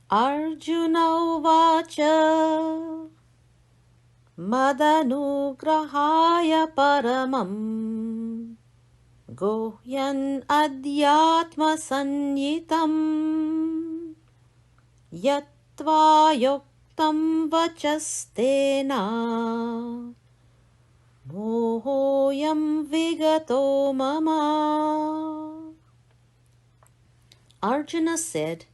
Arjuna Uvacha Madanugrahaya Paramam Gohyan Adhyatma Sanyitam Yatva Yoktam Vachastena Mohoyam Vigato Mama. Arjuna said,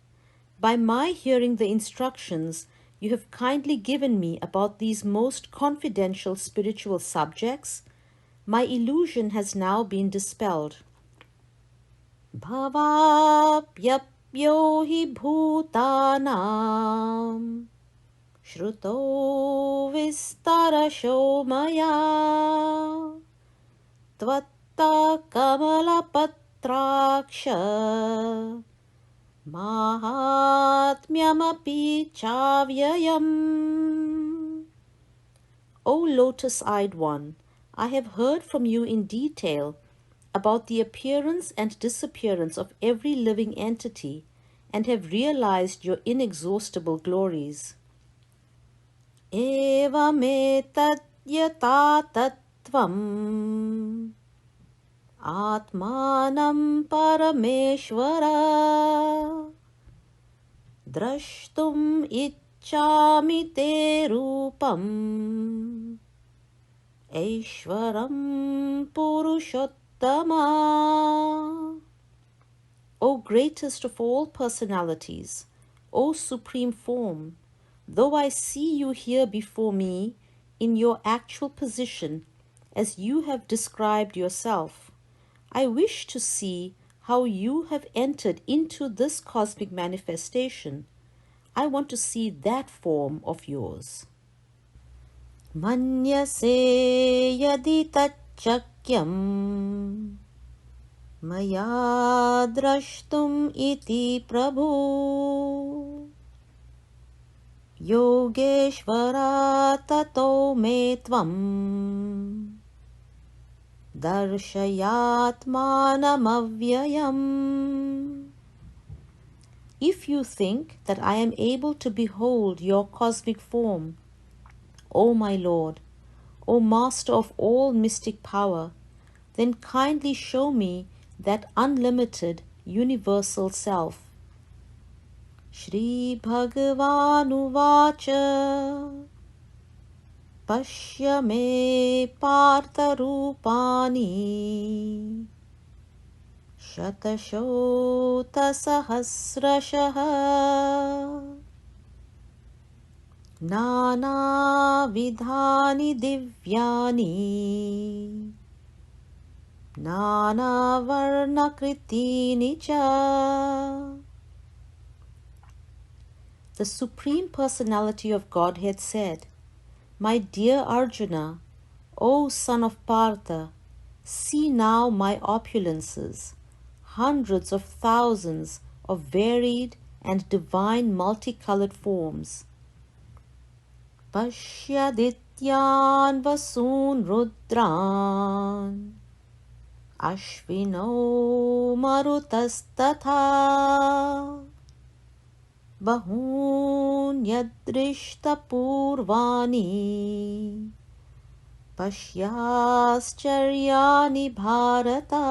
"By my hearing the instructions you have kindly given me about these most confidential spiritual subjects, my illusion has now been dispelled. Bhavapyapyo hi bhutanam shruto vistarasho maya tvatta kamalapatraksha Mahatmyamapi chavyayam. O lotus-eyed one, I have heard from you in detail about the appearance and disappearance of every living entity and have realized your inexhaustible glories. Evametat yata tattvam Atmanam Parameshvara Drashtum Ichchami Te Rupam Aishwaram Purushottama. O greatest of all personalities, O supreme form, though I see you here before me in your actual position as you have described yourself, I wish to see how you have entered into this cosmic manifestation. I want to see that form of yours. Manyase yadi tacchakyam maya drashtum iti prabhu yogeshvara tato me tvam Darshayatmanamavyayam. If you think that I am able to behold your cosmic form, O my Lord, O Master of all mystic power, then kindly show me that unlimited universal self. Shri Bhagavan Uvacha Pashya me partha rupani Shatashota sahasrashaha Nana vidhani divyani Nana varna kritini cha. The Supreme Personality of Godhead said, "My dear Arjuna, O son of Partha, see now my opulences, hundreds of thousands of varied and divine multicolored forms. Pashyadityan vasun rudran, ashvino marutastatha, bahun yadrishta purvani, Pashyascharya Bharata."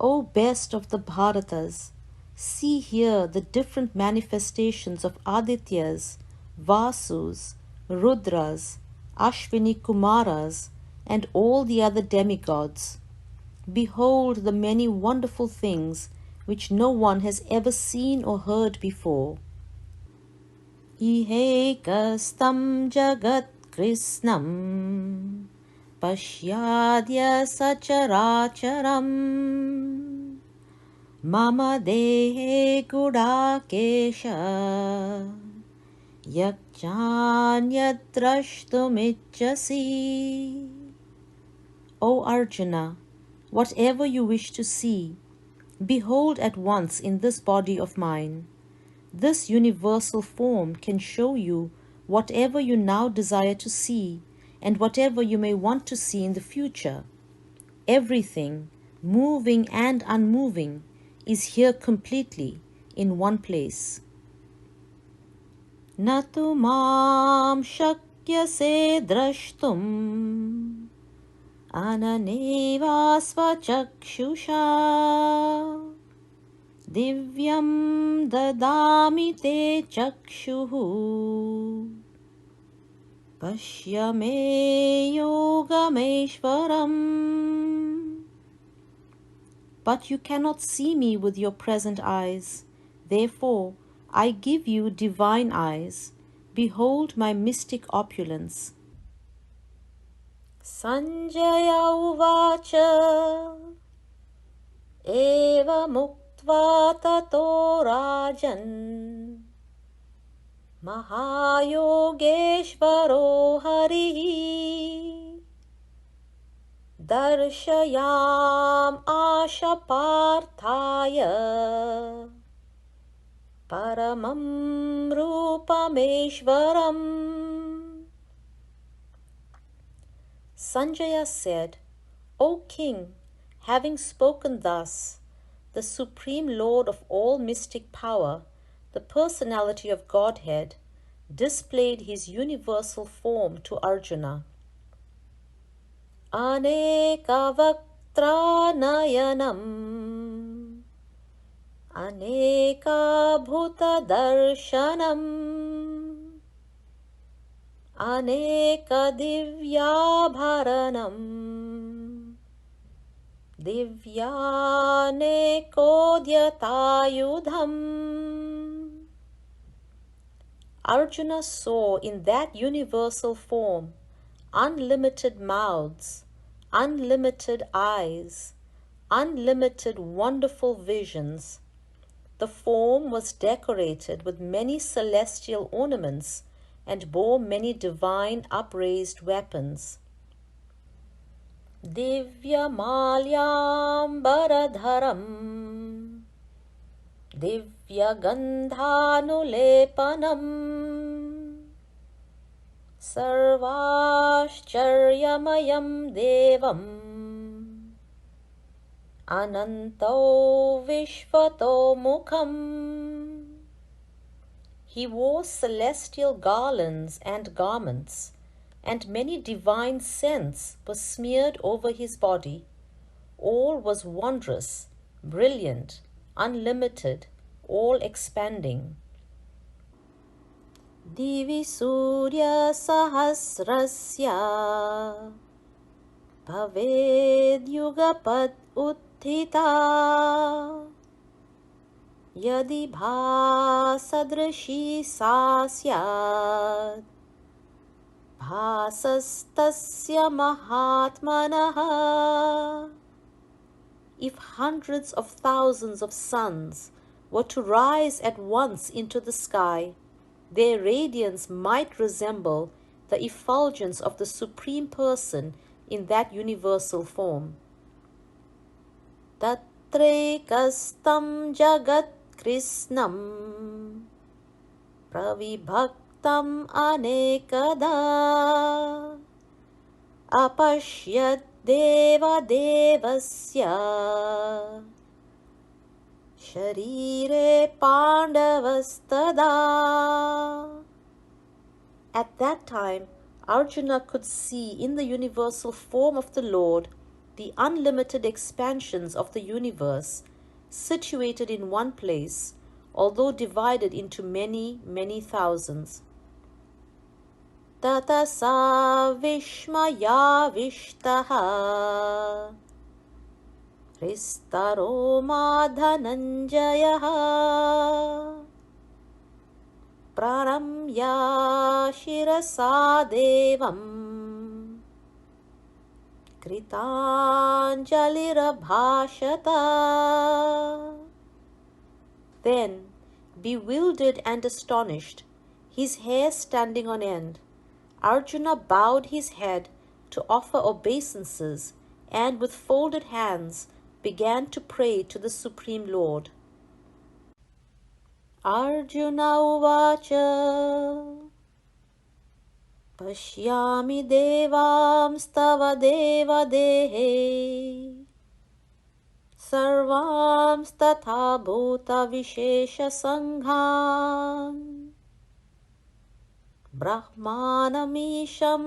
O best of the Bharatas, see here the different manifestations of Adityas, Vasus, Rudras, Ashwini Kumaras, and all the other demigods. Behold the many wonderful things which no one has ever seen or heard before. Ihekastam jagat krishnam pashyadya sacharacharam mama dehe gudakesha yakchanyadrashtumichasi. O Arjuna, whatever you wish to see, behold at once in this body of mine. This universal form can show you whatever you now desire to see and whatever you may want to see in the future. Everything, moving and unmoving, is here completely in one place. न तु मां शक्यसे द्रष्टुम् अननेवा स्वचक्षुषा दिव्यं ददामि ते चक्षुः पश्य मे योगमेश्वरम्. But you cannot see me with your present eyes. Therefore, I give you divine eyes. Behold my mystic opulence. Sanjaya uvacha eva muktva tato rajan mahayogeshvaro harihi darshayam ashaparthaya paramam rupameshwaram. Sanjaya said, O king, having spoken thus, the Supreme Lord of all mystic power, the personality of Godhead, displayed his universal form to Arjuna. Anekavaktranayanam Anekabhutadarshanam Anekadivyabharanam Divyanekodyatayudham. Arjuna saw in that universal form unlimited mouths, unlimited eyes, unlimited wonderful visions. The form was decorated with many celestial ornaments and bore many divine upraised weapons. Divyamalyambaradharam Divyagandhanulepanam Sarvascharyamayam devam Ananto Vishvato Mukham. He wore celestial garlands and garments, and many divine scents were smeared over his body. All was wondrous, brilliant, unlimited, all-expanding. Divi Surya Sahasrasya Bhaved Yugapad Uttita Yadi bhasadrishi sa syat bhasastasya mahatmanaha. If hundreds of thousands of suns were to rise at once into the sky, their radiance might resemble the effulgence of the Supreme Person in that universal form. Tatrekastam jagat Krishnam pravibhaktam anekada apashyat deva devasya sharire pandavastada. At that time, Arjuna could see in the universal form of the Lord the unlimited expansions of the universe, situated in one place, although divided into many, many thousands. Tatasa vishmaya vishtaha Hristaro madhananjayaha Pranamya shirasa devam Kritanjalirabhashata. Then, bewildered and astonished, his hair standing on end, Arjuna bowed his head to offer obeisances and with folded hands began to pray to the Supreme Lord. Arjuna uvacha Pashyami devam stava deva dehe सर्वांस्तथा भूतविशेषसङ्घान् ब्रह्मानमीशं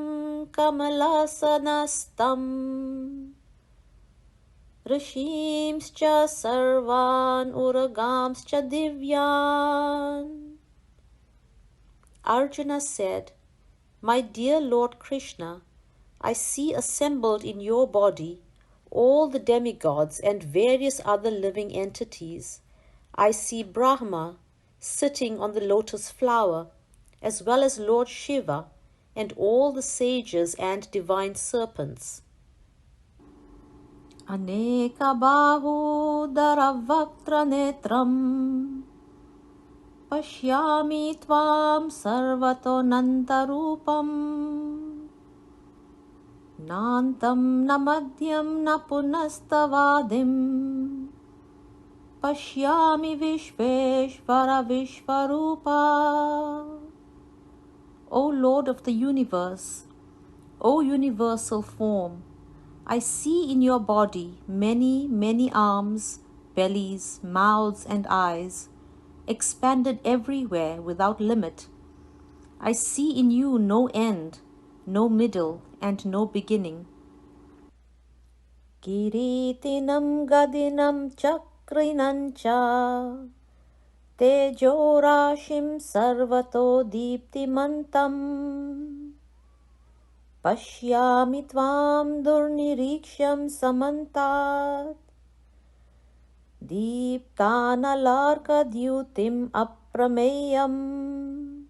कमलासनस्थम् ऋषींश्च सर्वान् उरगांश्च दिव्यान्. Arjuna said, My dear Lord Krishna, I see assembled in your body all the demigods and various other living entities. I see Brahma sitting on the lotus flower, as well as Lord Shiva and all the sages and divine serpents. Aneka bahudara netram Pashyami tvam sarvato nantarupam Nantam na madhyam na punastavadim Pashyami vishveshvara vishvarupa. O Lord of the universe, O universal form, I see in your body many, many arms, bellies, mouths and eyes, expanded everywhere without limit. I see in you no end, no middle, and no beginning. Kiritinam gadinam chakrinancha Tejorashim sarvato diptimantam Pashyami tvam durniriksham samantat Deeptanalarka dyutim aprameyam.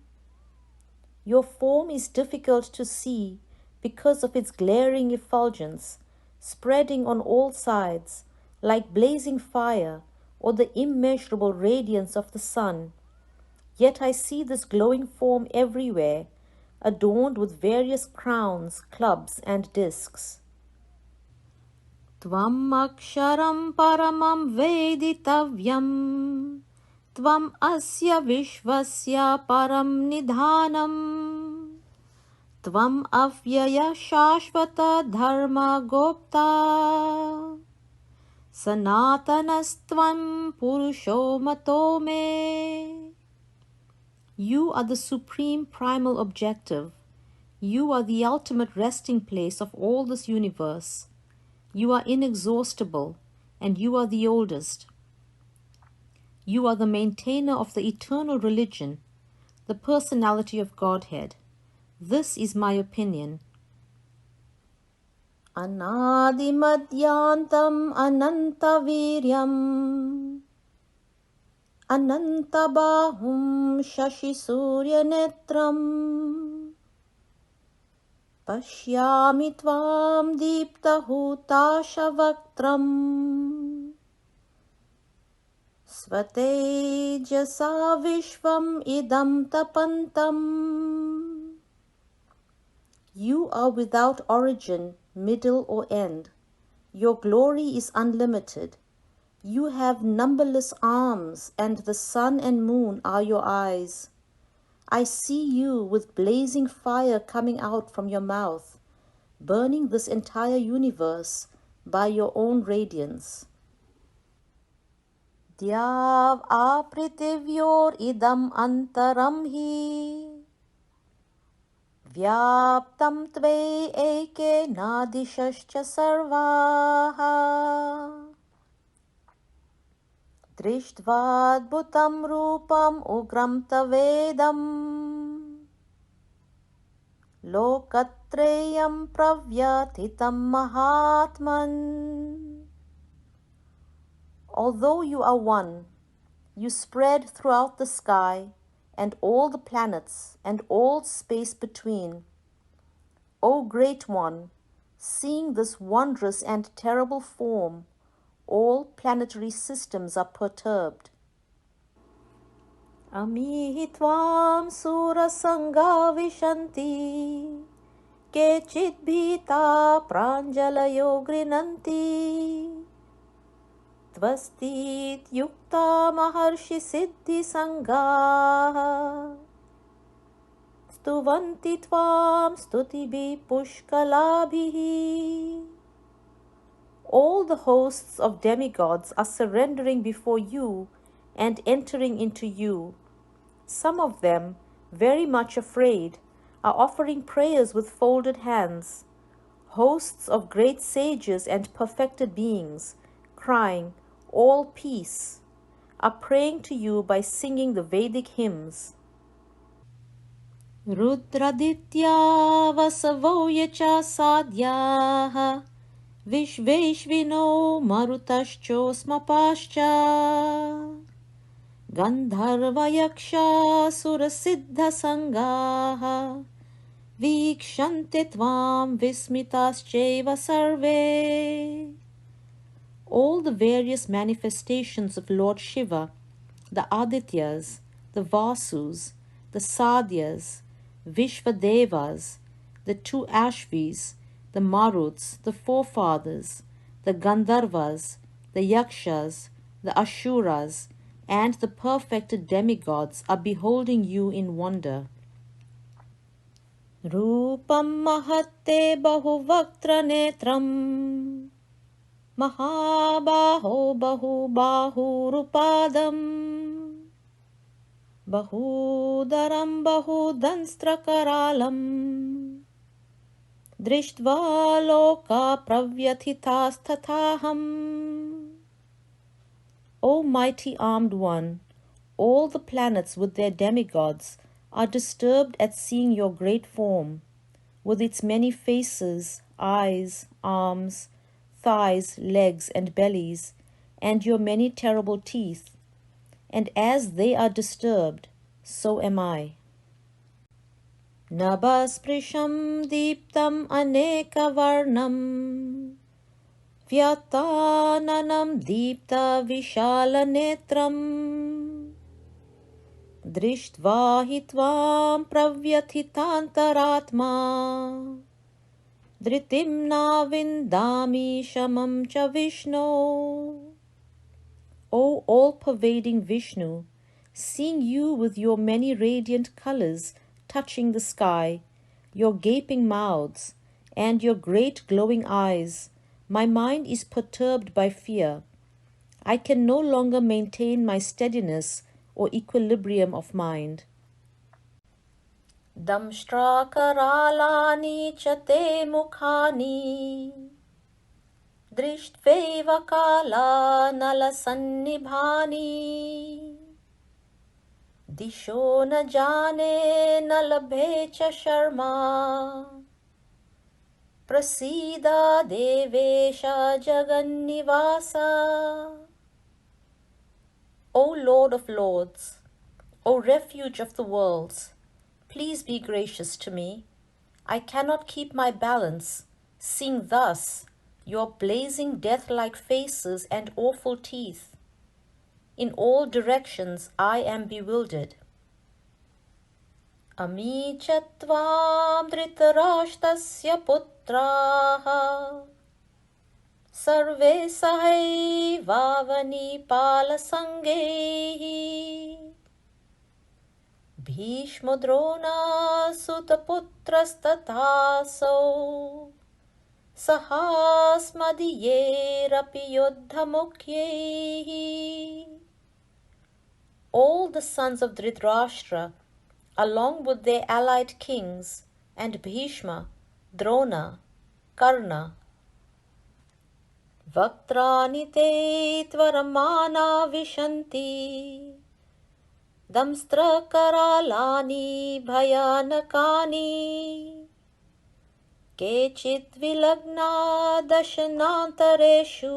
Your form is difficult to see because of its glaring effulgence, spreading on all sides, like blazing fire or the immeasurable radiance of the sun. Yet I see this glowing form everywhere, adorned with various crowns, clubs, and discs. Tvam aksharam paramam veditavyam Tvam asya vishvasya param nidhanam Tvam avyaya shashvata dharma gopta Sanatanastvam purusho mato me. You are the supreme primal objective. You are the ultimate resting place of all this universe. You are inexhaustible, and you are the oldest. You are the maintainer of the eternal religion, the personality of Godhead. This is my opinion. Anadimadyantam anantaviryam Anantabahum shashisuryanetram Pashyami tvam deeptahutashavaktam Svatejasa vishvam idam tapantam. You are without origin, middle or end. Your glory is unlimited. You have numberless arms, and the sun and moon are your eyes. I see you with blazing fire coming out from your mouth, burning this entire universe by your own radiance. Dyav apritivyor idam antaram hi Vyaptam tve eke nadishascha sarvaha Drishtvad-bhutam rupam ugram tavedam Lokatreyam pravyatitam mahatman. Although you are one, you spread throughout the sky and all the planets and all space between. O Great One, seeing this wondrous and terrible form, all planetary systems are perturbed. Amihi tvam sura sangha vishanti Kechit bhita pranjalayo grinanti Tvastit yukta maharshi siddhi sangha Stuvanti tvam stutibhi pushkalabhihi. All the hosts of demigods are surrendering before you and entering into you. Some of them, very much afraid, are offering prayers with folded hands. Hosts of great sages and perfected beings, crying, "All peace," are praying to you by singing the Vedic hymns. Rudraditya vasavo yacha sadhyaha Vishveshvino marutaschosmapascha Gandharvayaksha surasiddha sangaha Vikshante tvam vismitascheva sarve. All the various manifestations of Lord Shiva, the Adityas, the Vasus, the Sadhyas, Vishvadevas, the two Ashvis, the Maruts, the forefathers, the Gandharvas, the Yakshas, the Ashuras, and the perfected demigods are beholding you in wonder. Rupam mahatte bahuvaktra netram Mahabaho bahurupadam Bahudaram bahudanstrakaralam Drishtva loka pravyathitas. O mighty armed one, all the planets with their demigods are disturbed at seeing your great form, with its many faces, eyes, arms, thighs, legs, and bellies, and your many terrible teeth. And as they are disturbed, so am I. Nabasprisham deeptam anekavarnam Vyatananam deepta vishalanetram Drishtva hitvam pravyathitantaratma Dhritim na vindami shamam cha Vishnu. O all-pervading Vishnu, seeing you with your many radiant colors touching the sky, your gaping mouths, and your great glowing eyes, my mind is perturbed by fear. I can no longer maintain my steadiness or equilibrium of mind. Damshtra karalani chate mukhani Drishtva kala nalasannibhani Disho na jane nalabhe cha sharma Prasida devesha jagannivasa. O Lord of Lords, O refuge of the worlds, please be gracious to me. I cannot keep my balance, seeing thus your blazing death-like faces and awful teeth. In all directions I am bewildered. Ami chatvam dhritarashtasya putraha sarve sahaivavani palasangehi Bhishma Drona sutaputrastathaso sahasmadiyerapi yuddhamukyehi. All the sons of Dhritarashtra, along with their allied kings, and Bhishma, Drona, Karna, Vaktrani te tvaramana vishanti Damstra karalani bhayanakani Kechit vilagna dashanantareshu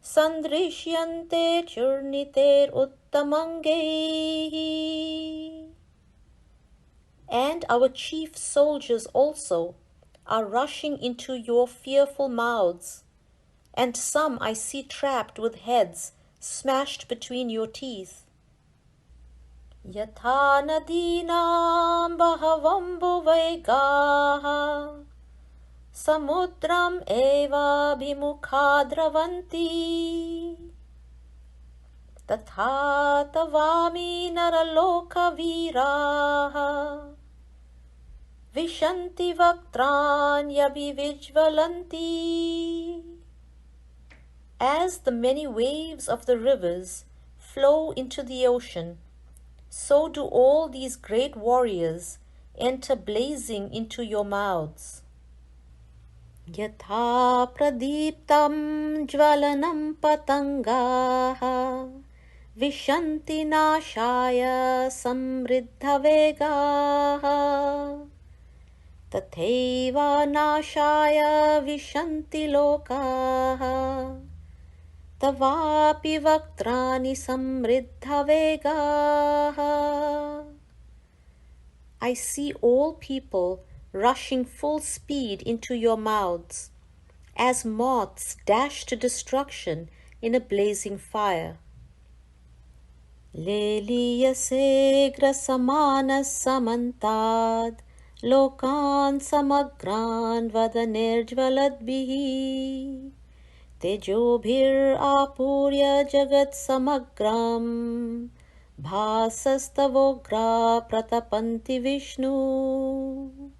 Sandrishyante churniter uttamangehi. And our chief soldiers also are rushing into your fearful mouths, and some I see trapped with heads smashed between your teeth. Yatha nadinam bahavambuvaigaha samudram eva bhimukhadраvanti tatha tavami naraloka viraha Vishanti Vaktranyabhivijvalanti. As the many waves of the rivers flow into the ocean, so do all these great warriors enter blazing into your mouths. Yatha pradiptam jvalanam patangaha vishanti nashaya samriddha vegaha tatheva nashaya vishanti lokaha tavapi vaktrani samriddha vegaha. I see all people rushing full speed into your mouths, as moths dash to destruction in a blazing fire. Leliyase grasamanas samantad lokan samagran vadanirjvaladbihi tejobhir apurya jagat samagram bhasastavogra pratapanti Vishnu.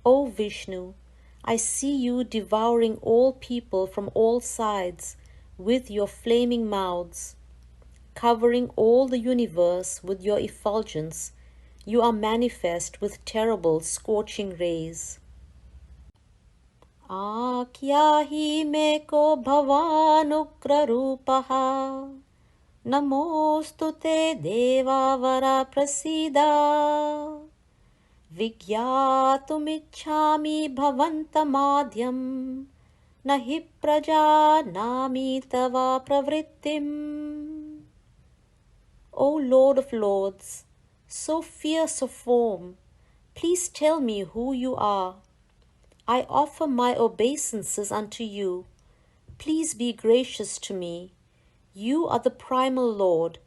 O Vishnu, I see you devouring all people from all sides with your flaming mouths. Covering all the universe with your effulgence, you are manifest with terrible scorching rays. Akyahi meko bhavanugra rupaha namostu te devavara prasida vigyatumichhami bhavantamadhyam nahi praja nami tava pravrittim. O Lord of Lords, so fierce of form, please tell me who you are. I offer my obeisances unto you. Please be gracious to me. You are the primal Lord.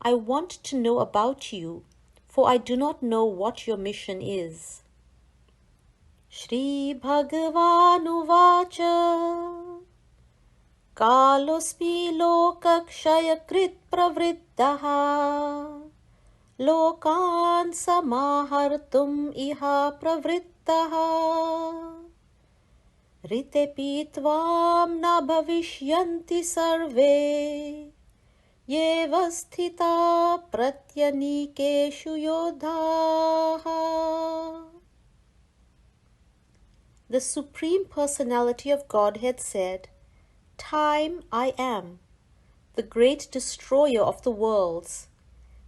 I want to know about you, for I do not know what your mission is. Shri Bhagavanu Vacha Kalosmi Lokakshayakrit Pravrittaha Lokan Samahartum Iha Pravrittaha Ritepi Tvam Na Bhavishyanti Sarve Yevasthita Pratyanikeshu Yodhaha. The Supreme Personality of Godhead said, Time I am, the great destroyer of the worlds,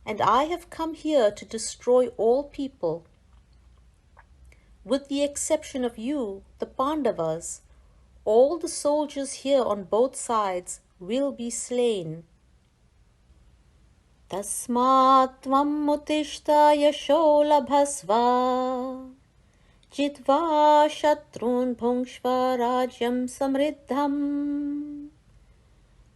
and I have come here to destroy all people. With the exception of you, the Pandavas, all the soldiers here on both sides will be slain. Tasmat tvam utishta yasho labhasva jitva shatrun bhungshva rajyam samriddham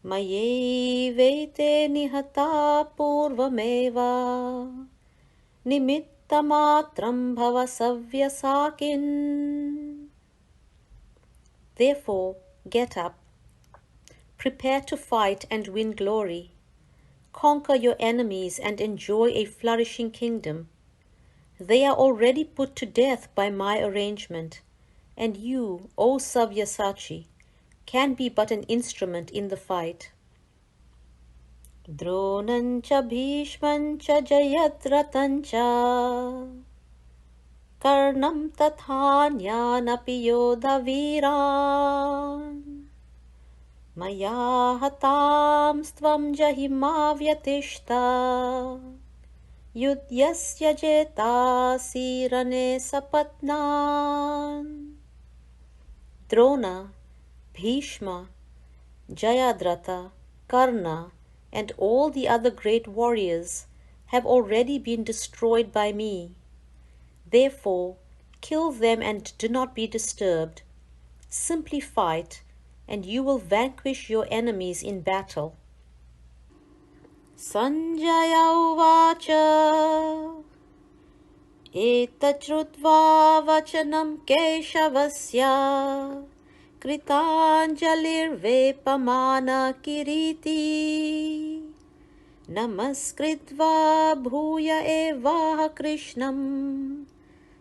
maye vete nihata purvameva nimittamatram bhava savyasakin. Therefore, get up, prepare to fight and win glory. Conquer your enemies and enjoy a flourishing kingdom. They are already put to death by my arrangement, and you, O Savyasachi, can be but an instrument in the fight. Dronancha bhishmancha jayadratancha karnam tathanyanapi yodha viran maya hatam stvam jahima vyatishta yudhyasya jetasi rane sapatnan. Drona, Bhishma, Jayadratha, Karna, and all the other great warriors have already been destroyed by me. Therefore, kill them and do not be disturbed. Simply fight, and you will vanquish your enemies in battle. Sanjaya uvacha etachrutva vachanam keshavasya kritanjalirvepamana kiriti namaskritva bhuya evaha krishnam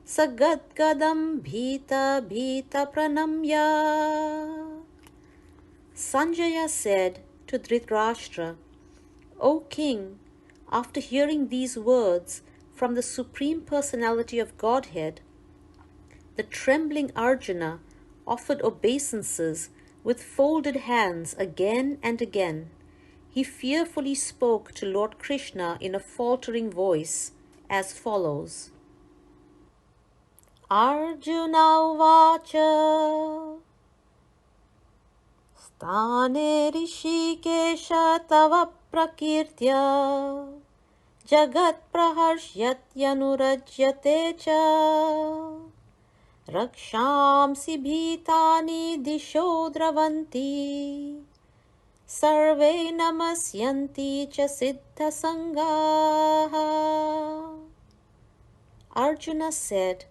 Sagadgadam bhita bhita pranamya. Sanjaya said to Dhritarashtra, O king, after hearing these words from the Supreme Personality of Godhead, the trembling Arjuna offered obeisances with folded hands again and again. He fearfully spoke to Lord Krishna in a faltering voice as follows. Arjuna Vacha Stane Rishikesha Tava Prakirtya Jagat Praharshyatyanurajyate Cha Rakshamsi Bhitani Disho Dravanti Sarve Namasyanti Cha Siddha Sangaha. Arjuna said,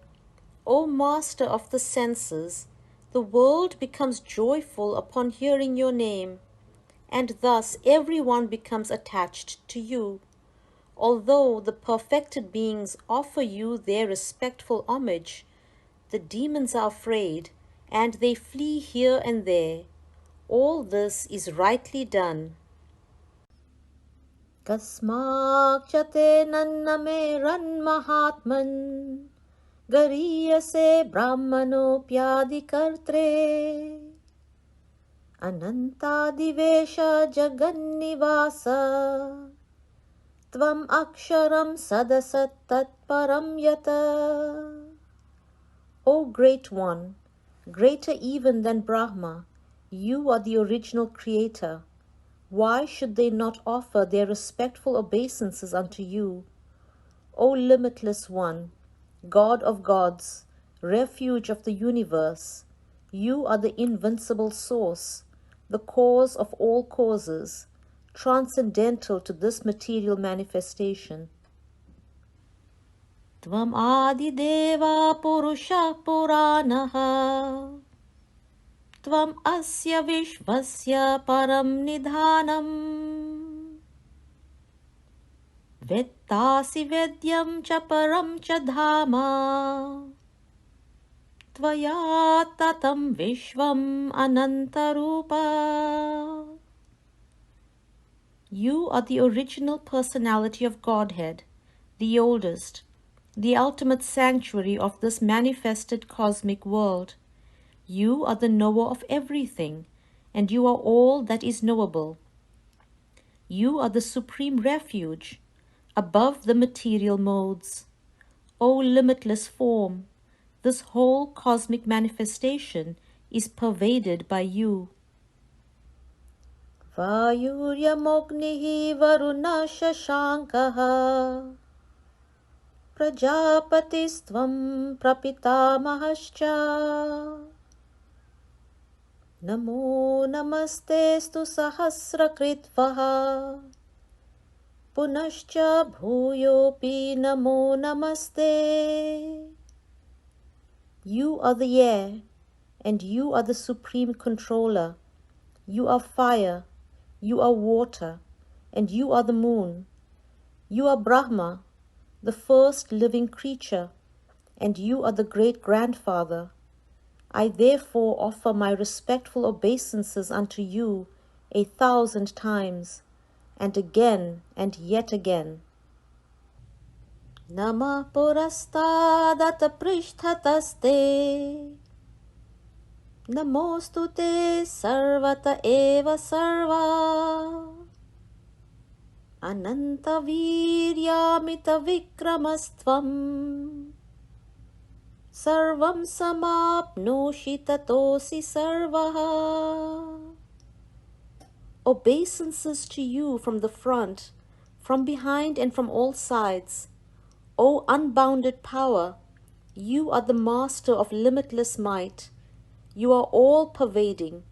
O Master of the senses, the world becomes joyful upon hearing your name, and thus everyone becomes attached to you. Although the perfected beings offer you their respectful homage, the demons are afraid, and they flee here and there. All this is rightly done. Kasmak chate nanname ran mahatman gariyase brahmanopyadi kartre anantadivesha jagannivasa tvam aksharam sadasat tatparam yata. O Great One, greater even than Brahma, you are the original creator. Why should they not offer their respectful obeisances unto you? O limitless One, God of gods, refuge of the universe, you are the invincible source, the cause of all causes, transcendental to this material manifestation. Tvam adi deva purusha puranaha Tvam asya vishvasya param nidhanam Vettasi vedyam cha param cha dhama Tvaya tatam vishvam anantarupa. You are the original personality of Godhead, the oldest, the ultimate sanctuary of this manifested cosmic world. You are the knower of everything, and you are all that is knowable. You are the supreme refuge, above the material modes. O limitless form, this whole cosmic manifestation is pervaded by you. Vayuryamognihi varuna shashankaha Prajapatisvam prapitamahascha Namo namastestu sahasrakritvaha Punascha bhuyopi namo namaste. You are the air, and you are the supreme controller. You are fire, you are water, and you are the moon. You are Brahma, the first living creature, and you are the great-grandfather. I therefore offer my respectful obeisances unto you 1,000 times, and again and yet again. Nama purastadata prishtataste Namostute sarvata eva sarva Ananta viryamita vikramastvam Sarvam samapnoshi tatosi sarvaha. Obeisances to you from the front, from behind and from all sides. O unbounded power, you are the master of limitless might. You are all-pervading,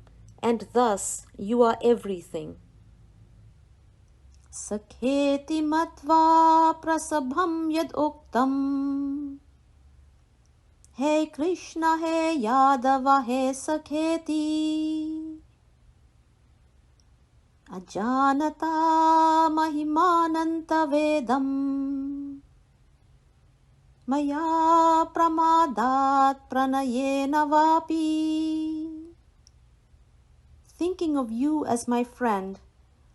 and thus you are everything. Sakheti matva prasabham yad uktam Hey Krishna, hey Yadava, hey Sakheti Ajanata mahimananta vedam Maya pramadat pranayena vapi. Thinking of you as my friend,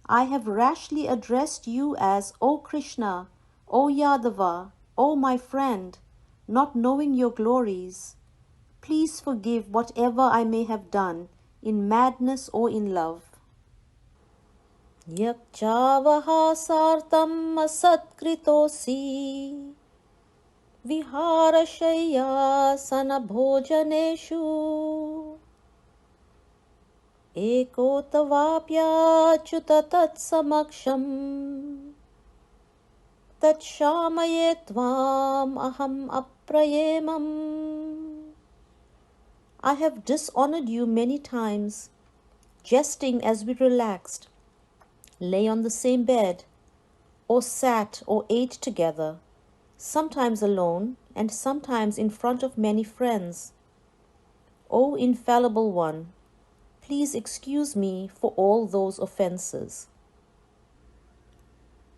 I have rashly addressed you as O Krishna, O Yadava, O my friend, not knowing your glories. Please forgive whatever I may have done, in madness or in love. Yakchavaha sartam asatkritosi viharashaya sanabhojaneshu ekotavapyachuta tatsamaksham tatshamaye tvam aham aprayemam. I have dishonored you many times, jesting as we relaxed, lay on the same bed, or sat or ate together, sometimes alone and sometimes in front of many friends. O infallible one, please excuse me for all those offenses.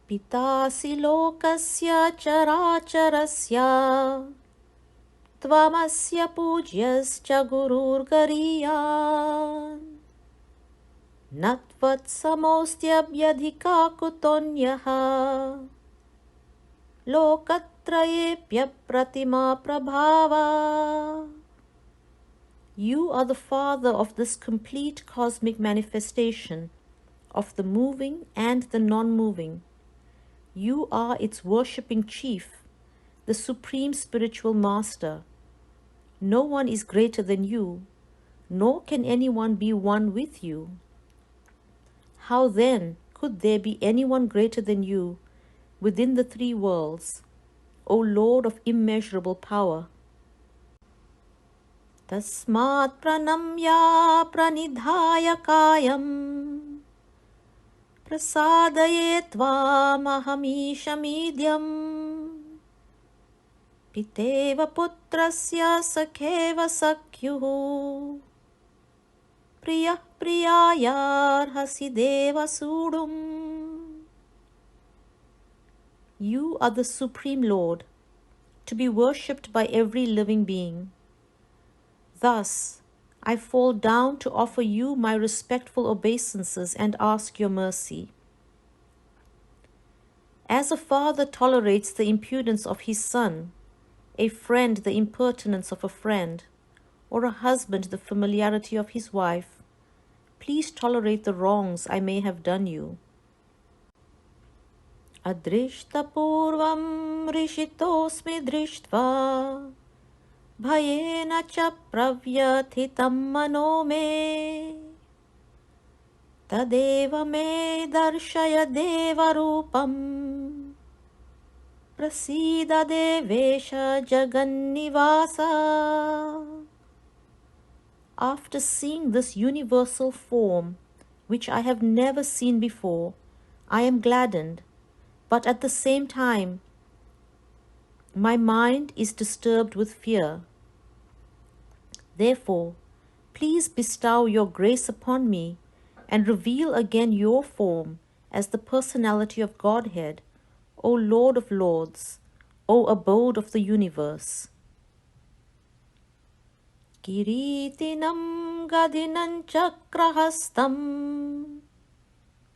Pitasi lokasya characharasya tvamasya pugyascha gururgariyan natvat samostyabhyadhika kutonyaha lokatrayepya pratima prabhava. You are the Father of this complete cosmic manifestation, of the moving and the non-moving. You are its worshipping chief, the supreme spiritual master. No one is greater than you, nor can anyone be one with you. How then could there be anyone greater than you within the three worlds, O Lord of immeasurable power? Tasmat pranamya pranidhaya kayam prasadaye tvam ahamishamidhyam piteva putrasya sakheva sakyuhu Priya priyayarhasi deva sudum. You are the Supreme Lord, to be worshipped by every living being. Thus, I fall down to offer you my respectful obeisances and ask your mercy. As a father tolerates the impudence of his son, a friend the impertinence of a friend, or a husband the familiarity of his wife, please tolerate the wrongs I may have done you. Adrishta purvam rishitosmi drishtva bhayena cha pravyathitam mano me tadeva me darshaya deva rupam prasida devesha jagannivasa. After seeing this universal form, which I have never seen before, I am gladdened, but at the same time, my mind is disturbed with fear. Therefore, please bestow your grace upon me and reveal again your form as the personality of Godhead, O Lord of Lords, O abode of the universe. Kiritinam gadinam chakrahastam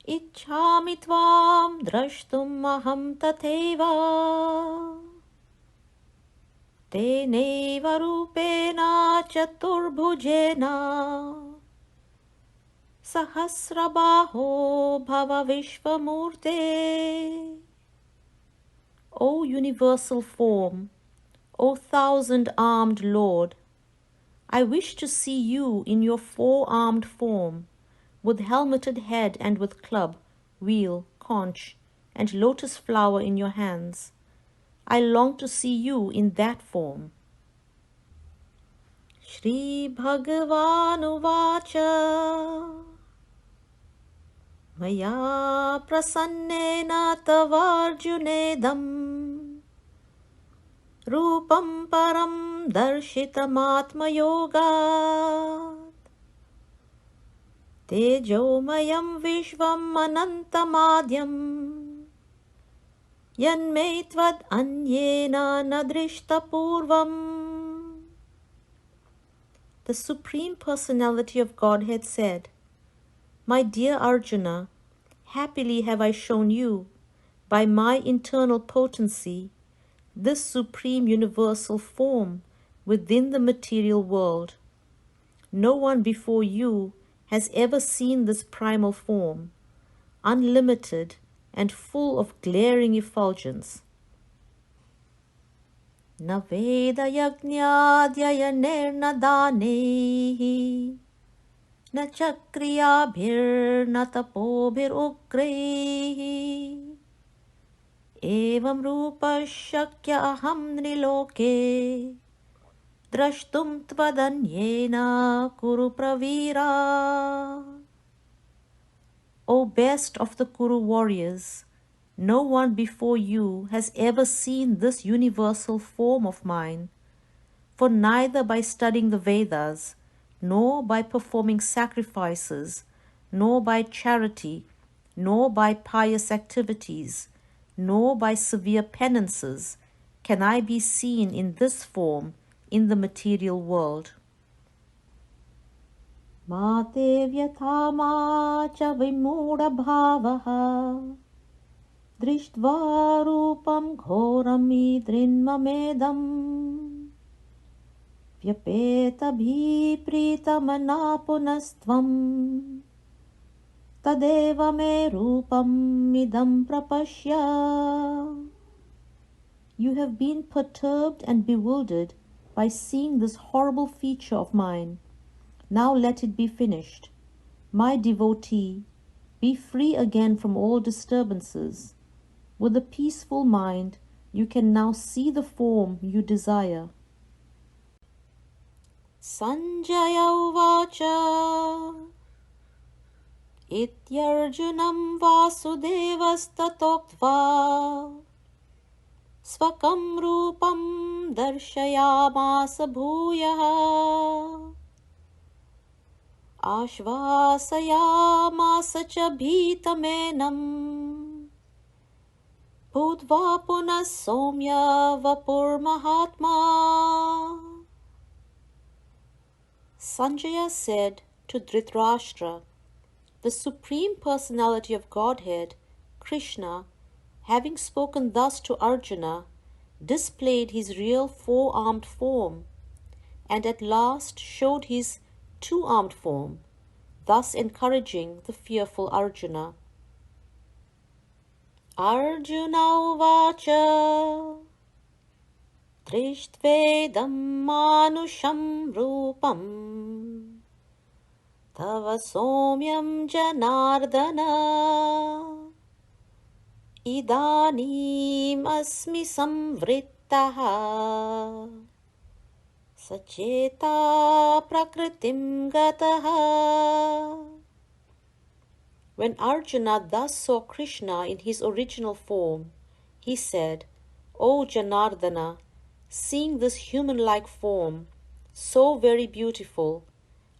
ichhami tvam drashtum aham tatheva teneva rupena chaturbhujena sahasrabaho bhava vishvamurte. O universal form, O thousand-armed Lord, I wish to see you in your four-armed form, with helmeted head and with club, wheel, conch, and lotus flower in your hands. I long to see you in that form. Shri Bhagavan Uvacha Maya prasannena tavarjunedam Rupam param darshitam yogat Tejomayam vishvam anantamadyam Yanme tvad anyena nadrishta purvam. The Supreme Personality of Godhead said, My dear Arjuna, happily have I shown you, by my internal potency, this supreme universal form within the material world. No one before you has ever seen this primal form, unlimited and full of glaring effulgence. Na veda yajnadyayane na danehi na chakriyabhir na tapobhir ukrehi evam rupa shakya aham niloke drashtum tvadanyena kuru pravira. O best of the Kuru warriors, no one before you has ever seen this universal form of mine, for neither by studying the Vedas, nor by performing sacrifices, nor by charity, nor by pious activities, nor by severe penances can I be seen in this form in the material world. Mate vyatama cha vimudha bhavaha drishtva rupam ghoram idrinmamedam vyapeta bhipritamana punastvam tadeva me rupam idam prapashya. You have been perturbed and bewildered by seeing this horrible feature of mine. Now let it be finished. My devotee, be free again from all disturbances. With a peaceful mind, you can now see the form you desire. Sanjaya uvacha ityarjunam vasudevastatoktva svakam rupam darshayamasa bhuyah Ashvasayamasa cha bhitamenam Bhutva punas somya vapur mahatma. Sanjaya said to Dhritarashtra, the Supreme Personality of Godhead, Krishna, having spoken thus to Arjuna, displayed his real four-armed form, and at last showed his two-armed form, thus encouraging the fearful Arjuna. Arjuna uvacha Trishtvedam manusham rupam Tava somyam janardana Idanim asmi samvrittaha Sacheta prakritim gataha. When Arjuna thus saw Krishna in his original form, he said, O Janardana, seeing this human-like form, so very beautiful,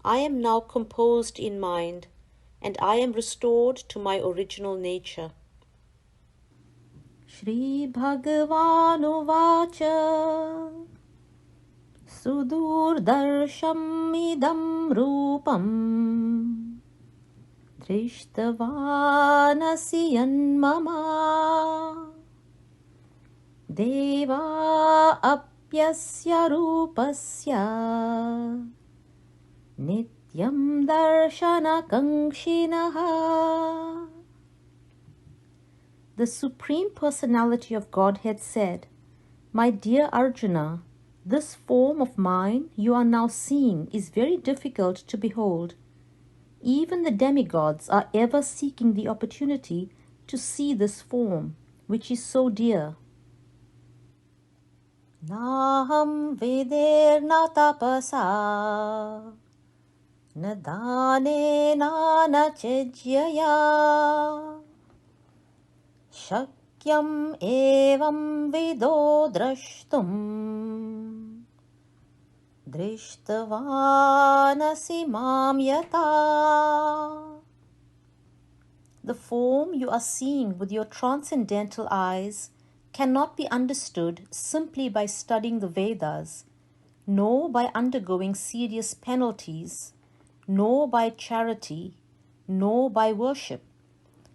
I am now composed in mind, and I am restored to my original nature. Shri Bhagavan Uvacha Sudurdarsham idam rupam Drishtvanasi yanmama Deva apyasya rupasya Nityam darshana kangshinaha. The Supreme Personality of Godhead said, My dear Arjuna, this form of mine you are now seeing is very difficult to behold. Even the demigods are ever seeking the opportunity to see this form, which is so dear. Naham veder na tapasa na dane na chejyaya shakyam evam vido drashtum Drishtvanasi mam yata. The form you are seeing with your transcendental eyes cannot be understood simply by studying the Vedas, nor by undergoing serious penalties, nor by charity, nor by worship.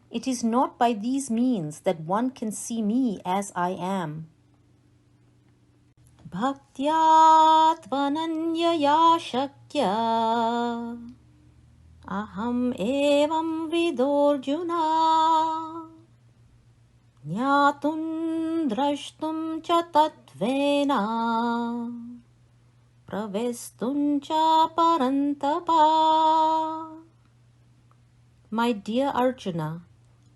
It is not by these means that one can see me as I am. Bhaktya tvananyaya shakya aham evam vidorjuna Jnatun drashtum cha tatvena pravestun cha parantapa. My dear Arjuna,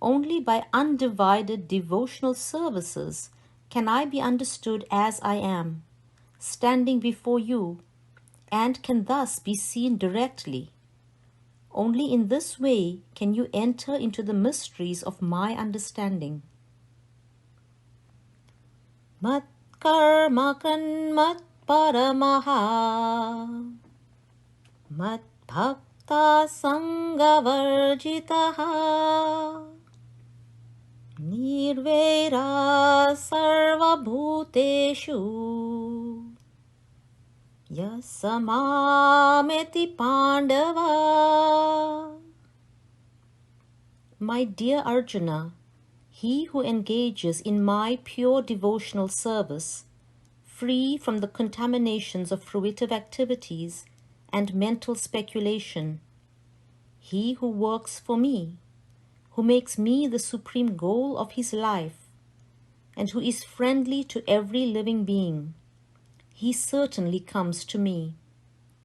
only by undivided devotional services can I be understood as I am, standing before you, and can thus be seen directly. Only in this way can you enter into the mysteries of my understanding. Mat karma mat paramaha mat bhakta sangavarjitaha nirvera sarva bhuteshu yasamameti pandava. My dear Arjuna, he who engages in my pure devotional service, free from the contaminations of fruitive activities and mental speculation, he who works for me, who makes me the supreme goal of his life, and who is friendly to every living being, he certainly comes to me.